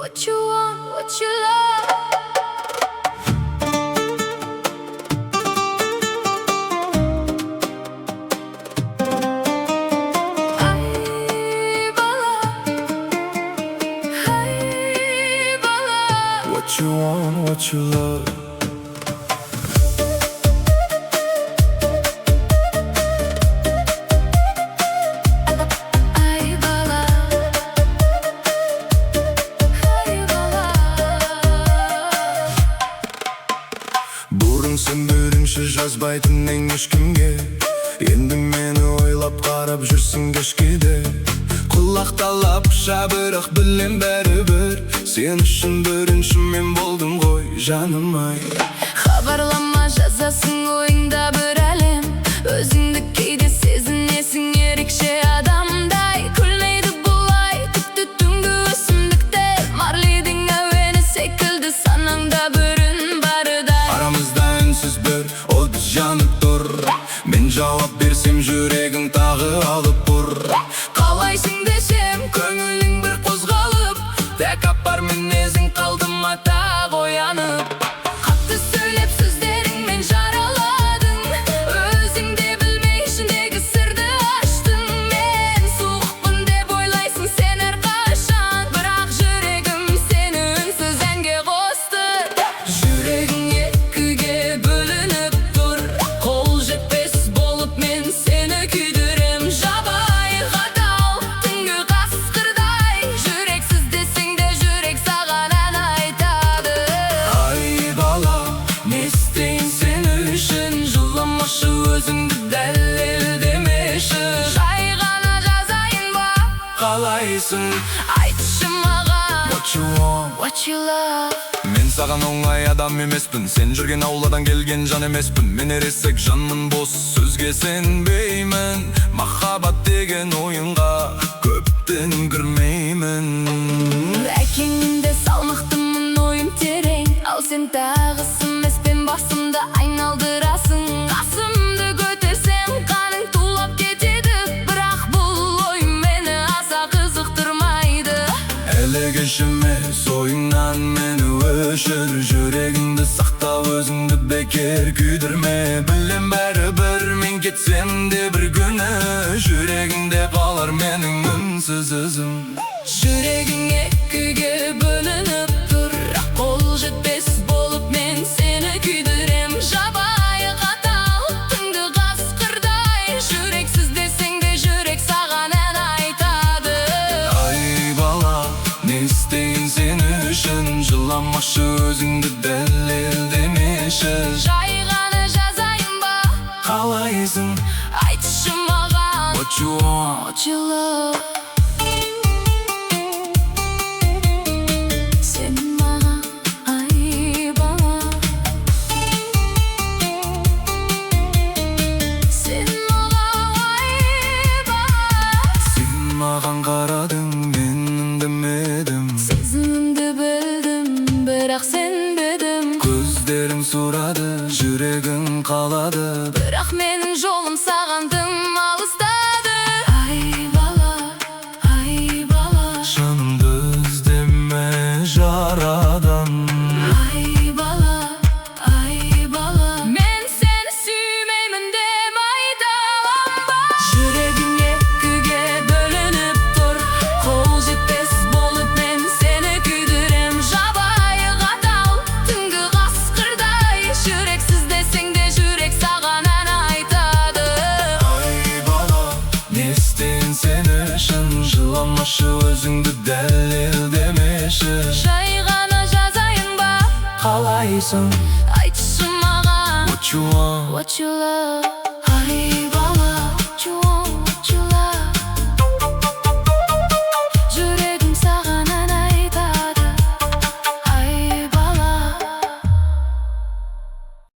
What you want, what you love. What you want, what you love. Sen bölünші жазбайтын ең ешкімге. Енді мені ойлап қарап жүрсің кешкеде. Құлақталап жабырақ білем бәрібір. Сен үшін бірінші мен болдым ғой жаным ай. Хабарлама жазасың ойыңда бір әлем. Өзіңді кейде сезінесің ерекше адамдай. Күлмейді бұлай тіпті түнгі өсімдіктер. Марлидің әуені секілді санаңда бір үн барыдай. Арамызда үнсіз бір от жанып тұр. Мен жауап берсем жүрегің тағы алып бұр. Қалайсың десем көңілің бір қозғалып. Тәкаппар мінезің қалды ма тағы оянып. Қатты сөйлеп сөздеріңмен жараладың. Өзің де білмей ішіндегі сырды аштың. Мен суықпын деп ойлайсың сен әрқашан. Бірақ жүрегім сені үнсіз әнге қосты. Жүрегің екіге бөлініп тұр. Қол жетпес болып мен сені күйдірем. Жабайы қатал түнгі қасқырдай. Жүрексіз десең де жүрек саған ән айтады. Ай бала, не істейін сен үшін. Жыламашы өзіңді дәлелдемеші. Жай ғана жазайын ба, Қалайсың? айтшы маған. What you want, What you love. мен саған оңай адам емеспін. Сен жүрген ауладан келген жан емеспін. Мен ересек жанмын, бос сөзге сенбеймін. Махаббат деген ойынға көптен кірмеймін. Әкеңінде салмақтымын, ойым терең. Ал сен тағысын еспен басымды айналдырасың. Қасымды көтерсем қаның тулап кетеді. Бірақ бұл ой мені аса қызықтырмайды. Әлі кешімес ойыңнан мені өшір. Жүрегіңді сақтау, өзіңді бекер күйдірме. Білем бәрібір мен кетсем де бір күні. Жүрегіңде қалар менің үнсіз ізім. Жүрегің екіге бөлініп тұр. Қол жетпес болып мен сені күйдірем. Жабайы қатал түнгі қасқырдай. Жүрексіз десең де жүрек саған ән айтады. Ай бала, не істейін сен үшін. Жыламашы өзіңді дәлелдемеші. Жай ғана жазайын ба, Қалайсың? айтшы маған. What you want, What you love. Сен маған, ай бала. Сен маған, ай бала. сен маған қарадың, мен үндемедім. Сезімімді білдім, бірақ сенбедім. Көздерің сұрады, жүрегің қалады. Бірақ менің жолым саған тым алыстады. Ай бала, ай бала. Жанымды іздеме жарадан. Ай бала, ай бала. Мен сені сүймеймін деп айта алам ба? Жүрегің екіге бөлініп тұр. Қол жетпес болып мен сені күйдірем. Жабайы қатал түнгі қасқырдай. Жүрексіз десең де жүрек саған ән айтады. Ай бала, не істейін сен үшін. Жыламашы өзіңді дәлелдемеші. Жай ғана жазайын ба, Қалайсың? айтшы маған. What you want, What you love.